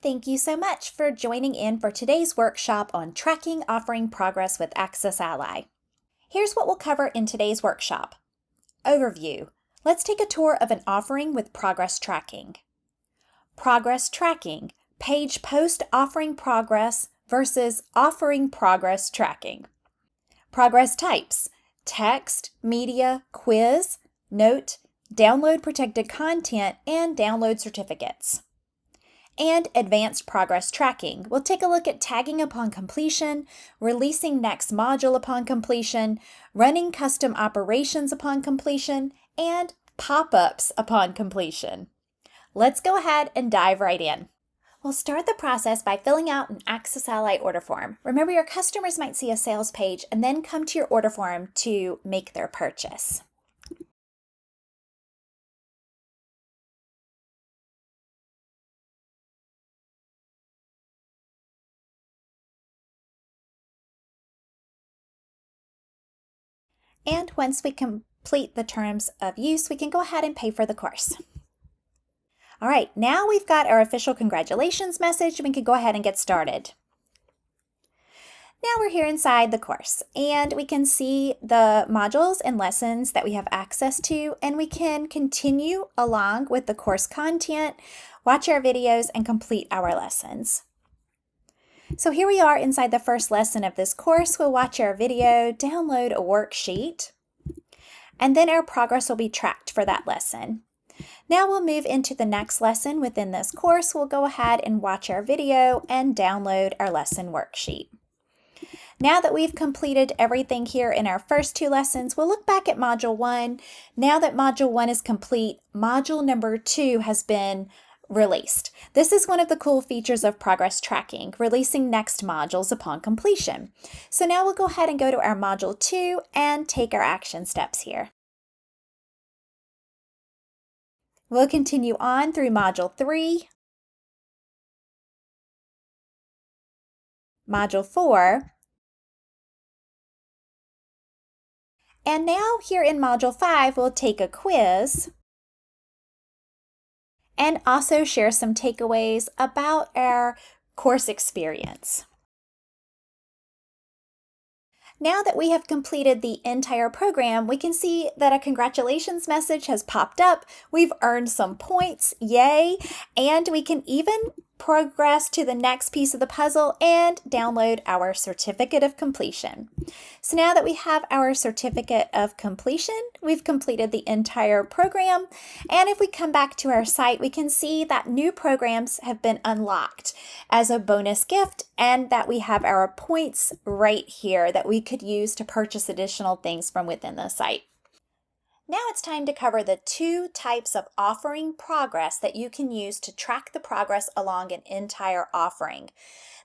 Thank you so much for joining in for today's workshop on tracking offering progress with AccessAlly. Here's what we'll cover in today's workshop. Overview. Let's take a tour of an offering with progress tracking. Progress tracking, page post offering progress versus offering progress tracking. Progress types, text, media, quiz, note, download protected content, and download certificates. And advanced progress tracking. We'll take a look at tagging upon completion, releasing next module upon completion, running custom operations upon completion, and pop-ups upon completion. Let's go ahead and dive right in. We'll start the process by filling out an AccessAlly order form. Remember, your customers might see a sales page and then come to your order form to make their purchase. And once we complete the terms of use, we can go ahead and pay for the course. All right, now we've got our official congratulations message. We can go ahead and get started. Now we're here inside the course, and we can see the modules and lessons that we have access to, and we can continue along with the course content, watch our videos, and complete our lessons. So here we are inside the first lesson of this course. We'll watch our video, download a worksheet, and then our progress will be tracked for that lesson. Now we'll move into the next lesson within this course. We'll go ahead and watch our video and download our lesson worksheet. Now that we've completed everything here in our first two lessons, we'll look back at Module 1. Now that Module 1 is complete, Module number 2 has been released. This is one of the cool features of progress tracking, releasing next modules upon completion. So now we'll go ahead and go to our Module 2 and take our action steps here. We'll continue on through Module 3, Module 4, and now here in Module 5, we'll take a quiz and also share some takeaways about our course experience. Now that we have completed the entire program, we can see that a congratulations message has popped up. We've earned some points, yay, and we can even progress to the next piece of the puzzle and download our certificate of completion. So now that we have our certificate of completion, we've completed the entire program, and if we come back to our site, we can see that new programs have been unlocked as a bonus gift, and that we have our points right here that we could use to purchase additional things from within the site. Now it's time to cover the two types of offering progress that you can use to track the progress along an entire offering.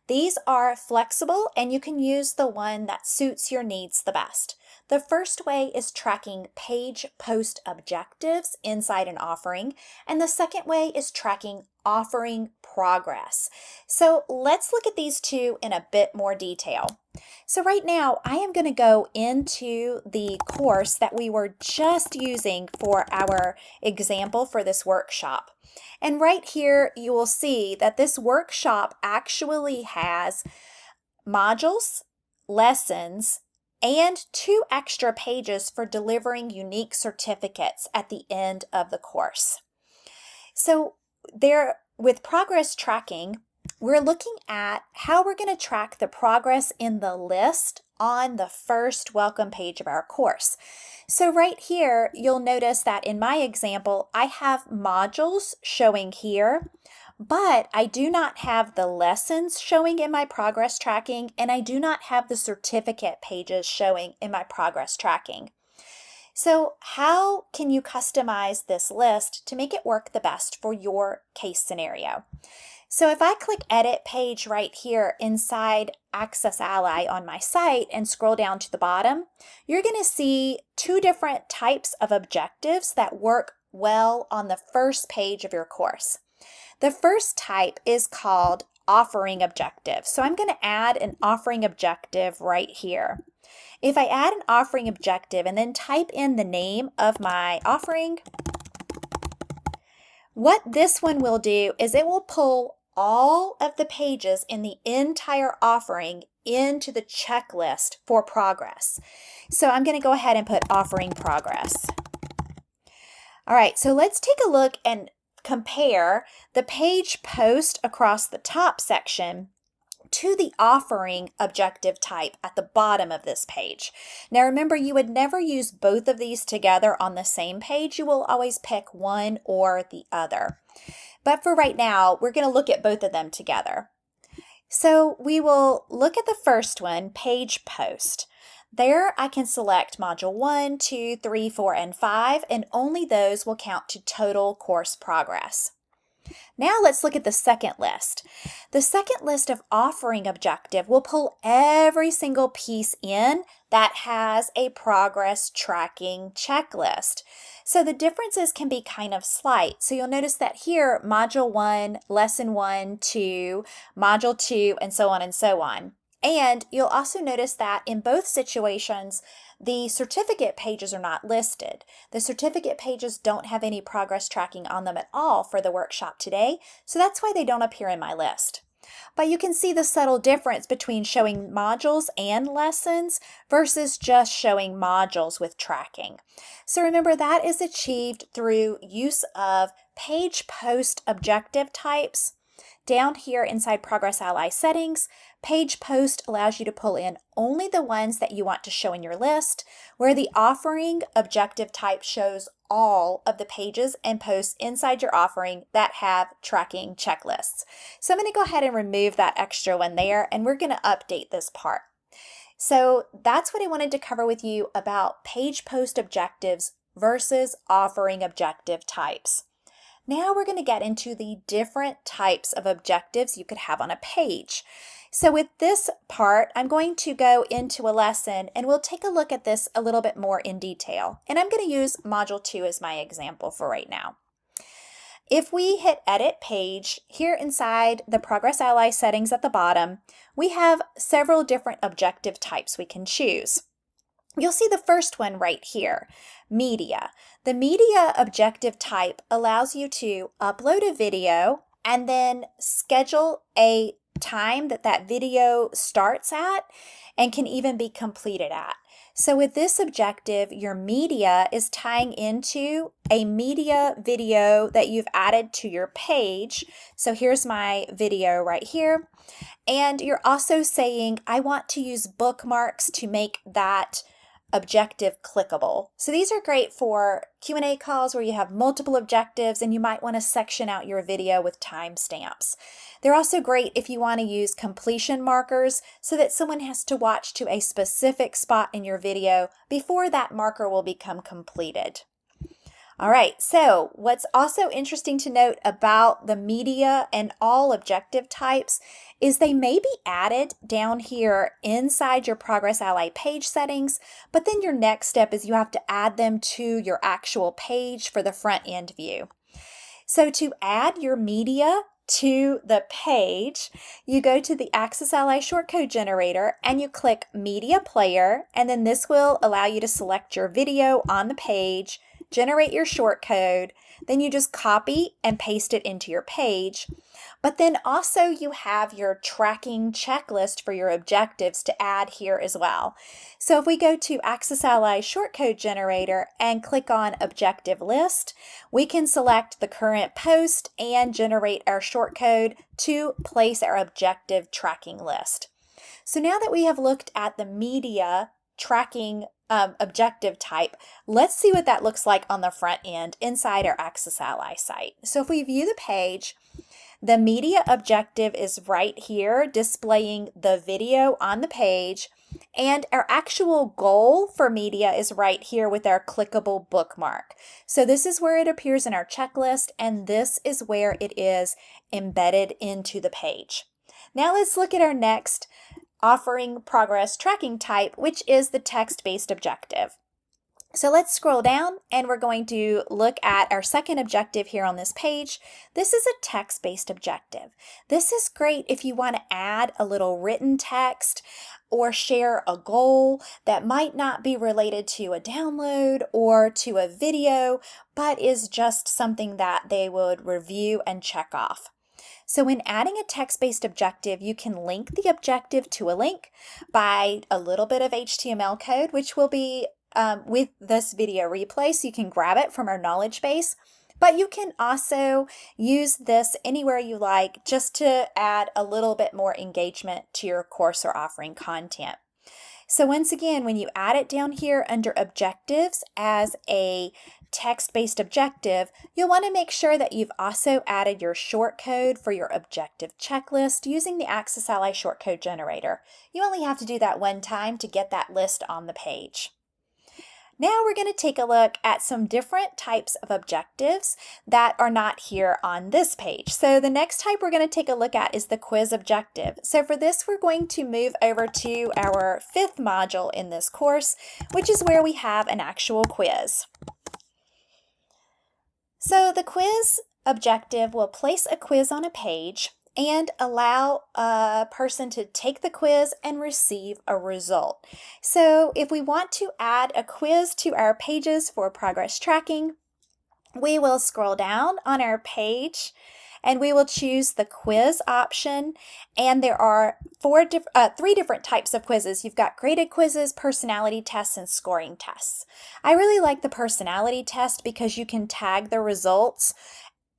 These are flexible, and you can use the one that suits your needs the best. The first way is tracking page post objectives inside an offering, and the second way is tracking offering progress. So let's look at these two in a bit more detail. So right now, I am going to go into the course that we were just using for our example for this workshop. And right here, you will see that this workshop actually has modules, lessons, and 2 extra pages for delivering unique certificates at the end of the course. So with progress tracking, we're looking at how we're going to track the progress in the list on the first welcome page of our course. So right here, you'll notice that in my example, I have modules showing here, but I do not have the lessons showing in my progress tracking, and I do not have the certificate pages showing in my progress tracking. So how can you customize this list to make it work the best for your case scenario? So if I click Edit Page right here inside AccessAlly on my site and scroll down to the bottom, you're going to see 2 different types of objectives that work well on the first page of your course. The first type is called Offering Objective. So I'm going to add an offering objective right here. If I add an offering objective and then type in the name of my offering, what this one will do is it will pull all of the pages in the entire offering into the checklist for progress. So I'm going to go ahead and put offering progress. All right, so let's take a look and compare the page post across the top section to the offering objective type at the bottom of this page. Now remember, you would never use both of these together on the same page. You will always pick one or the other. But for right now, we're going to look at both of them together. So we will look at the first one, page post. There I can select module 1, 2, 3, 4, and 5, and only those will count to total course progress. Now let's look at the second list. The second list of offering objective will pull every single piece in that has a progress tracking checklist. So the differences can be kind of slight. So you'll notice that here, module 1, lesson 1, 2, module 2, and so on and so on. And you'll also notice that in both situations, the certificate pages are not listed. The certificate pages don't have any progress tracking on them at all for the workshop today, so that's why they don't appear in my list. But you can see the subtle difference between showing modules and lessons versus just showing modules with tracking. So remember, that is achieved through use of page post objective types. Down here inside AccessAlly settings, page post allows you to pull in only the ones that you want to show in your list, where the offering objective type shows all of the pages and posts inside your offering that have tracking checklists. So I'm going to go ahead and remove that extra one there, and we're going to update this part. So that's what I wanted to cover with you about page post objectives versus offering objective types. Now we're going to get into the different types of objectives you could have on a page. So with this part, I'm going to go into a lesson and we'll take a look at this a little bit more in detail. And I'm going to use module 2 as my example for right now. If we hit edit page, here inside the AccessAlly settings at the bottom, we have several different objective types we can choose. You'll see the first one right here, media. The media objective type allows you to upload a video and then schedule a time that that video starts at and can even be completed at. So with this objective, your media is tying into a media video that you've added to your page. So here's my video right here. And you're also saying, I want to use bookmarks to make that objective clickable. So these are great for Q&A calls where you have multiple objectives and you might want to section out your video with timestamps. They're also great if you want to use completion markers so that someone has to watch to a specific spot in your video before that marker will become completed. All right, so what's also interesting to note about the media and all objective types is they may be added down here inside your AccessAlly page settings, but then your next step is you have to add them to your actual page for the front end view. So to add your media to the page, you go to the AccessAlly shortcode generator and you click Media Player, and then this will allow you to select your video on the page, generate your shortcode, then you just copy and paste it into your page. But then also you have your tracking checklist for your objectives to add here as well. So if we go to AccessAlly shortcode generator and click on objective list, we can select the current post and generate our shortcode to place our objective tracking list. So now that we have looked at the media tracking objective type, let's see what that looks like on the front end inside our AccessAlly site. So if we view the page, the media objective is right here displaying the video on the page, and our actual goal for media is right here with our clickable bookmark. So this is where it appears in our checklist, and this is where it is embedded into the page. Now let's look at our next offering progress tracking type, which is the text-based objective. So let's scroll down and we're going to look at our second objective here on this page. This is a text-based objective. This is great if you want to add a little written text or share a goal that might not be related to a download or to a video, but is just something that they would review and check off. So when adding a text-based objective, you can link the objective to a link by a little bit of HTML code, which will be with this video replay, so you can grab it from our knowledge base. But you can also use this anywhere you like, just to add a little bit more engagement to your course or offering content. So once again, when you add it down here under objectives as a text-based objective, you'll want to make sure that you've also added your shortcode for your objective checklist using the AccessAlly shortcode generator. You only have to do that one time to get that list on the page. Now we're going to take a look at some different types of objectives that are not here on this page. So the next type we're going to take a look at is the quiz objective. So for this, we're going to move over to our 5th module in this course, which is where we have an actual quiz. So the quiz objective will place a quiz on a page and allow a person to take the quiz and receive a result. So if we want to add a quiz to our pages for progress tracking, we will scroll down on our page and we will choose the quiz option. And there are 3 different types of quizzes. You've got graded quizzes, personality tests, and scoring tests. I really like the personality test because you can tag the results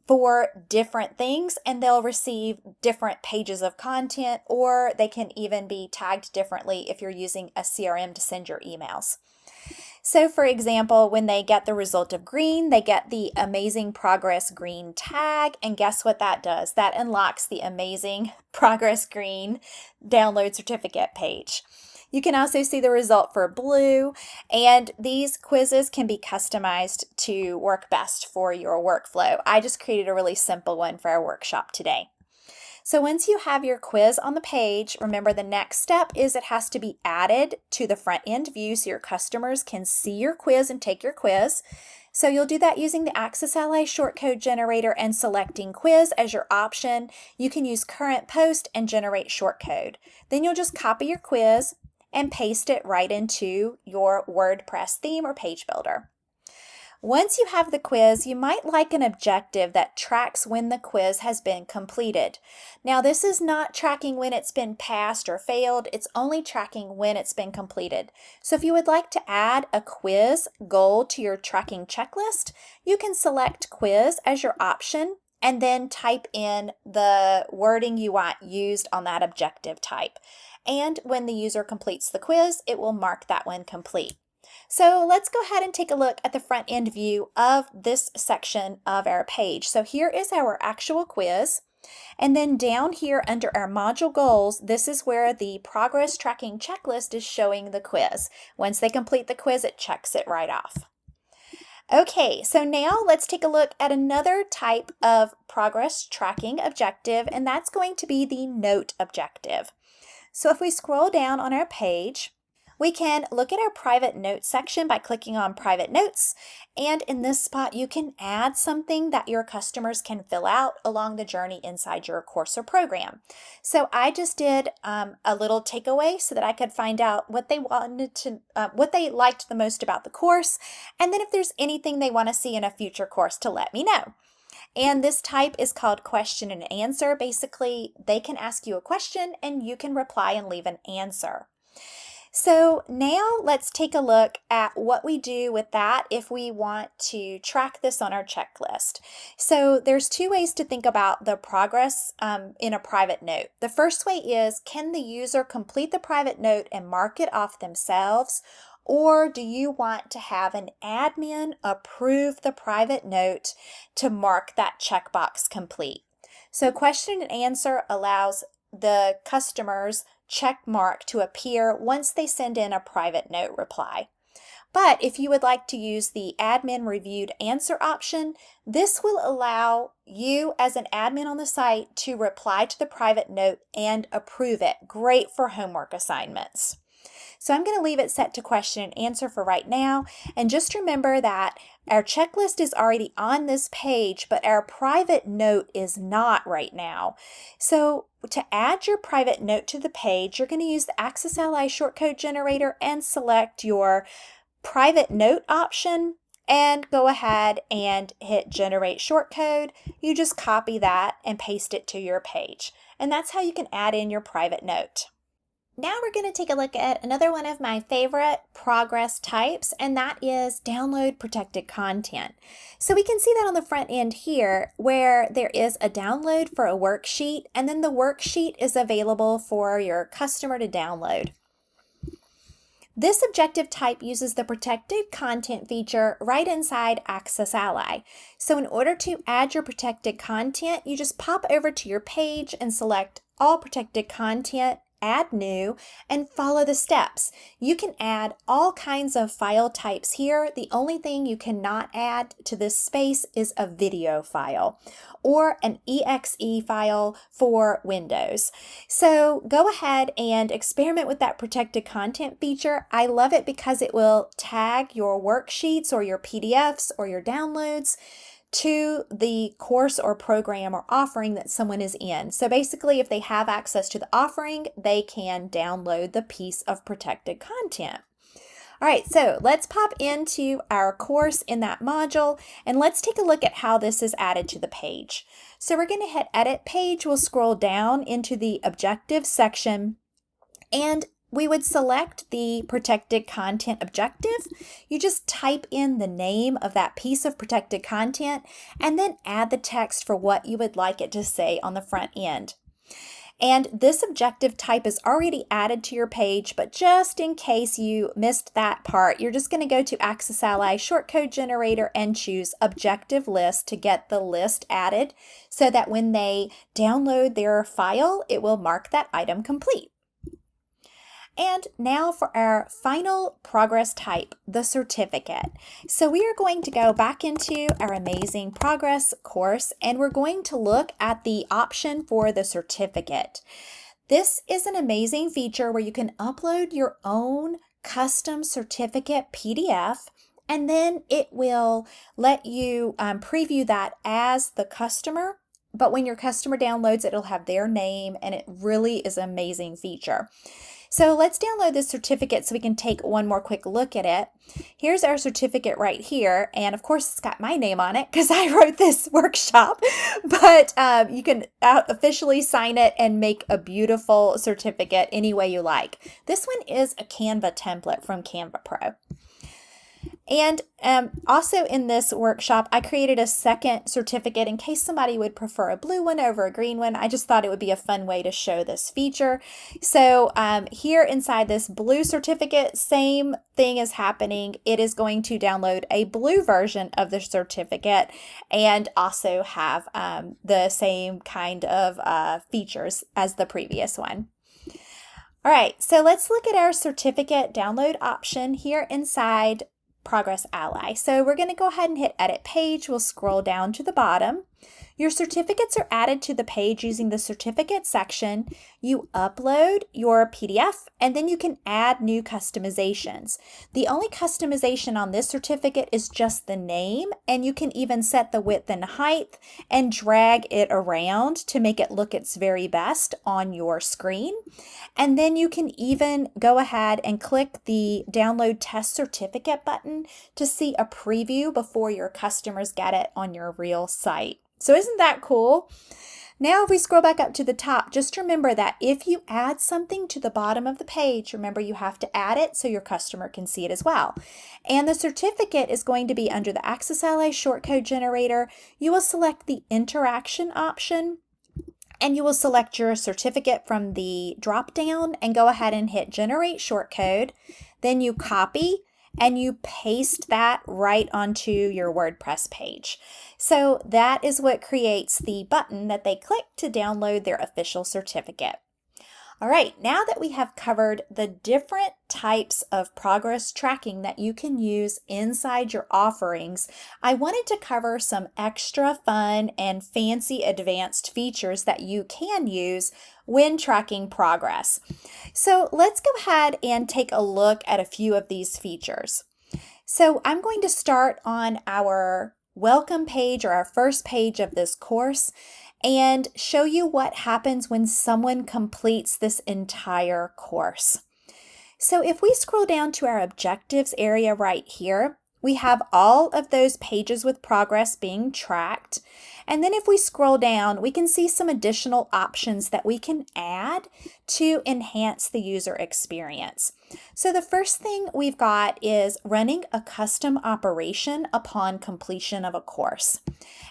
for different things and they'll receive different pages of content, or they can even be tagged differently if you're using a CRM to send your emails. So for example, when they get the result of green, they get the Amazing Progress Green tag, and guess what that does? That unlocks the Amazing Progress Green download certificate page. You can also see the result for blue, and these quizzes can be customized to work best for your workflow. I just created a really simple one for our workshop today. So once you have your quiz on the page, remember the next step is it has to be added to the front end view so your customers can see your quiz and take your quiz. So you'll do that using the AccessAlly shortcode generator and selecting quiz as your option. You can use current post and generate shortcode. Then you'll just copy your quiz and paste it right into your WordPress theme or page builder. Once you have the quiz, you might like an objective that tracks when the quiz has been completed. Now, this is not tracking when it's been passed or failed, it's only tracking when it's been completed. So if you would like to add a quiz goal to your tracking checklist, you can select quiz as your option and then type in the wording you want used on that objective type. And when the user completes the quiz, it will mark that one complete. So let's go ahead and take a look at the front end view of this section of our page. So here is our actual quiz. And then down here under our module goals, this is where the progress tracking checklist is showing the quiz. Once they complete the quiz, it checks it right off. Okay, so now let's take a look at another type of progress tracking objective, and that's going to be the note objective. So if we scroll down on our page, we can look at our private notes section by clicking on private notes, and in this spot you can add something that your customers can fill out along the journey inside your course or program. So I just did a little takeaway so that I could find out what they wanted to, what they liked the most about the course, and then if there's anything they want to see in a future course to let me know. And this type is called question and answer. Basically, they can ask you a question and you can reply and leave an answer. So now let's take a look at what we do with that if we want to track this on our checklist. So there's 2 ways to think about the progress in a private note. The first way is, can the user complete the private note and mark it off themselves? Or do you want to have an admin approve the private note to mark that checkbox complete? So question and answer allows the customer's check mark to appear once they send in a private note reply. But if you would like to use the admin reviewed answer option, this will allow you as an admin on the site to reply to the private note and approve it. Great for homework assignments. So I'm going to leave it set to question and answer for right now. And just remember that our checklist is already on this page, but our private note is not right now. So to add your private note to the page, you're going to use the AccessAlly shortcode generator and select your private note option and go ahead and hit generate shortcode. You just copy that and paste it to your page. And that's how you can add in your private note. Now we're going to take a look at another one of my favorite progress types, and that is download protected content. So we can see that on the front end here where there is a download for a worksheet, and then the worksheet is available for your customer to download. This objective type uses the protected content feature right inside AccessAlly. So in order to add your protected content, you just pop over to your page and select all protected content, add new, and follow the steps. You can add all kinds of file types here. The only thing you cannot add to this space is a video file or an exe file for Windows. So go ahead and experiment with that protected content feature. I love it because it will tag your worksheets or your PDFs or your downloads to the course or program or offering that someone is in. So basically, if they have access to the offering, they can download the piece of protected content. All right, so let's pop into our course in that module and let's take a look at how this is added to the page. So we're going to hit Edit Page. We'll scroll down into the Objectives section, and we would select the protected content objective. You just type in the name of that piece of protected content and then add the text for what you would like it to say on the front end. And this objective type is already added to your page, but just in case you missed that part, you're just going to go to AccessAlly shortcode generator and choose objective list to get the list added so that when they download their file, it will mark that item complete. And now for our final progress type, the certificate. So we are going to go back into our Amazing Progress course and we're going to look at the option for the certificate. This is an amazing feature where you can upload your own custom certificate PDF, and then it will let you preview that as the customer. But when your customer downloads it, it'll have their name, and it really is an amazing feature. So let's download this certificate so we can take one more quick look at it. Here's our certificate right here, and of course it's got my name on it because I wrote this workshop, but you can officially sign it and make a beautiful certificate any way you like. This one is a Canva template from Canva Pro. And also in this workshop, I created a second certificate in case somebody would prefer a blue one over a green one. I just thought it would be a fun way to show this feature. So here inside this blue certificate, same thing is happening. It is going to download a blue version of the certificate and also have the same kind of features as the previous one. All right, so let's look at our certificate download option here inside AccessAlly. So we're going to go ahead and hit Edit Page. We'll scroll down to the bottom. Your certificates are added to the page using the certificate section. You upload your PDF and then you can add new customizations. The only customization on this certificate is just the name, and you can even set the width and height and drag it around to make it look its very best on your screen. And then you can even go ahead and click the Download Test Certificate button to see a preview before your customers get it on your real site. So isn't that cool? Now if we scroll back up to the top, just remember that if you add something to the bottom of the page, remember you have to add it so your customer can see it as well. And the certificate is going to be under the AccessAlly shortcode generator. You will select the interaction option, and you will select your certificate from the drop down and go ahead and hit generate shortcode. Then you copy and you paste that right onto your WordPress page. So that is what creates the button that they click to download their official certificate. All right, now that we have covered the different types of progress tracking that you can use inside your offerings, I wanted to cover some extra fun and fancy advanced features that you can use when tracking progress. So let's go ahead and take a look at a few of these features. So I'm going to start on our welcome page, or our first page of this course, and show you what happens when someone completes this entire course. So if we scroll down to our objectives area right here, we have all of those pages with progress being tracked. And then if we scroll down, we can see some additional options that we can add to enhance the user experience. So the first thing we've got is running a custom operation upon completion of a course.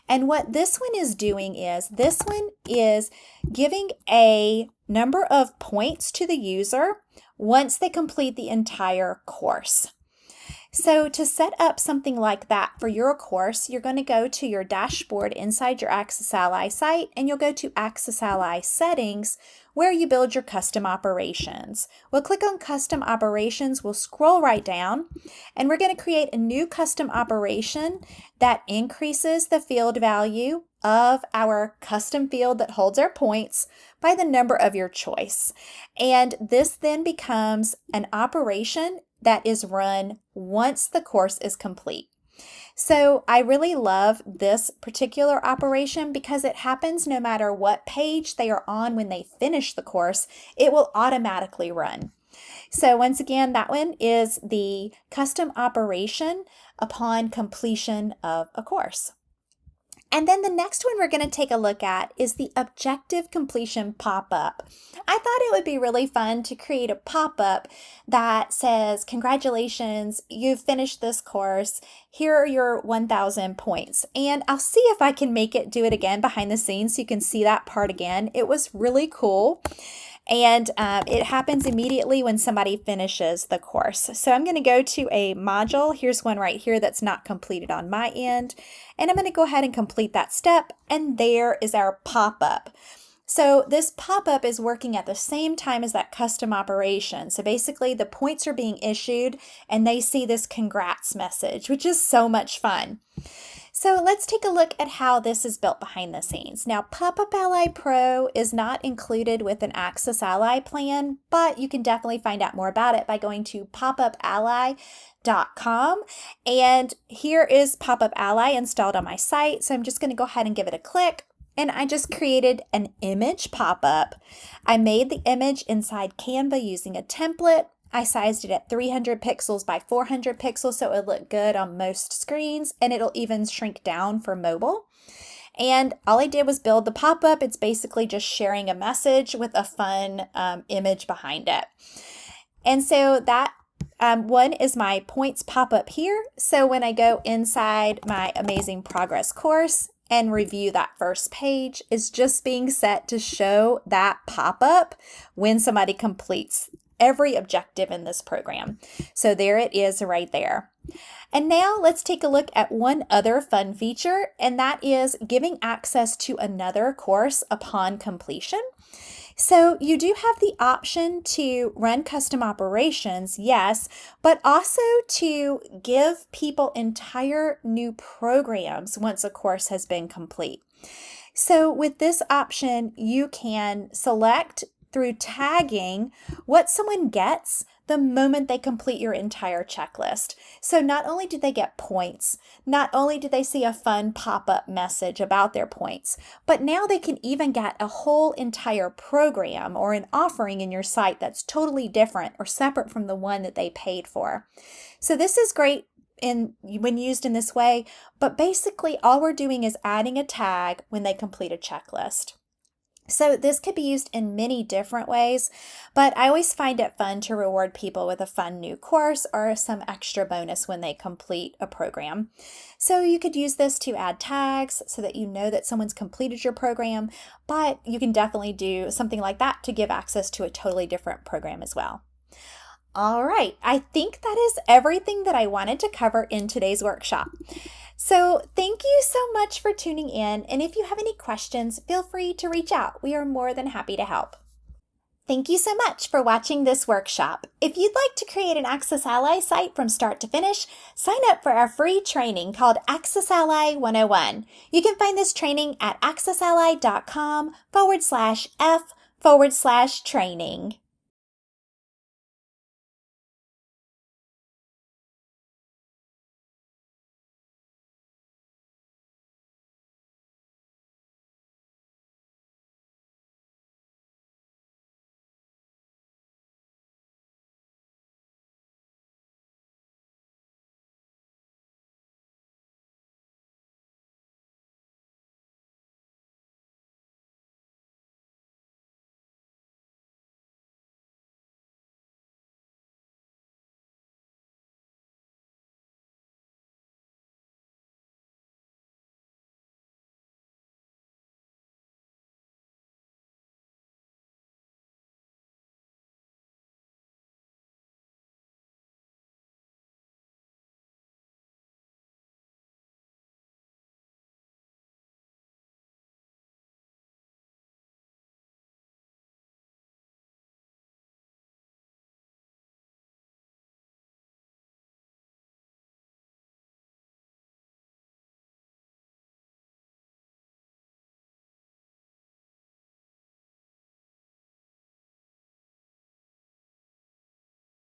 And what this one is doing is, this one is giving a number of points to the user once they complete the entire course. So to set up something like that for your course, you're going to go to your dashboard inside your AccessAlly site, and you'll go to AccessAlly settings where you build your custom operations. We'll click on custom operations, we'll scroll right down, and we're going to create a new custom operation that increases the field value of our custom field that holds our points by the number of your choice. And this then becomes an operation that is run once the course is complete. So I really love this particular operation because it happens no matter what page they are on when they finish the course, it will automatically run. So once again, that one is the custom operation upon completion of a course. And then the next one we're going to take a look at is the objective completion pop-up. I thought it would be really fun to create a pop-up that says, congratulations, you've finished this course. Here are your 1,000 points. And I'll see if I can make it do it again behind the scenes so you can see that part again. It was really cool. And it happens immediately when somebody finishes the course. So I'm going to go to a module. Here's one right here that's not completed on my end. And I'm going to go ahead and complete that step. And there is our pop-up. So this pop-up is working at the same time as that custom operation. So basically the points are being issued and they see this congrats message, which is so much fun. So let's take a look at how this is built behind the scenes. Now, Pop-Up Ally Pro is not included with an AccessAlly plan, but you can definitely find out more about it by going to popupally.com. And here is Pop-Up Ally installed on my site. So I'm just going to go ahead and give it a click. And I just created an image pop-up. I made the image inside Canva using a template. I sized it at 300 pixels by 400 pixels so it would look good on most screens, and it'll even shrink down for mobile. And all I did was build the pop-up. It's basically just sharing a message with a fun image behind it. And so that one is my points pop-up here. So when I go inside my amazing progress course and review that first page, it's just being set to show that pop-up when somebody completes every objective in this program. So there it is right there. And now let's take a look at one other fun feature, and that is giving access to another course upon completion. So you do have the option to run custom operations, yes, but also to give people entire new programs once a course has been complete. So with this option, you can select through tagging what someone gets the moment they complete your entire checklist. So not only do they get points, not only do they see a fun pop-up message about their points, but now they can even get a whole entire program or an offering in your site that's totally different or separate from the one that they paid for. So this is great when used in this way, but basically all we're doing is adding a tag when they complete a checklist. So this could be used in many different ways, but I always find it fun to reward people with a fun new course or some extra bonus when they complete a program. So you could use this to add tags so that you know that someone's completed your program, but you can definitely do something like that to give access to a totally different program as well. All right, I think that is everything that I wanted to cover in today's workshop. So thank you so much for tuning in, and if you have any questions, feel free to reach out. We are more than happy to help. Thank you so much for watching this workshop. If you'd like to create an AccessAlly site from start to finish, sign up for our free training called AccessAlly 101. You can find this training at accessally.com/f/training.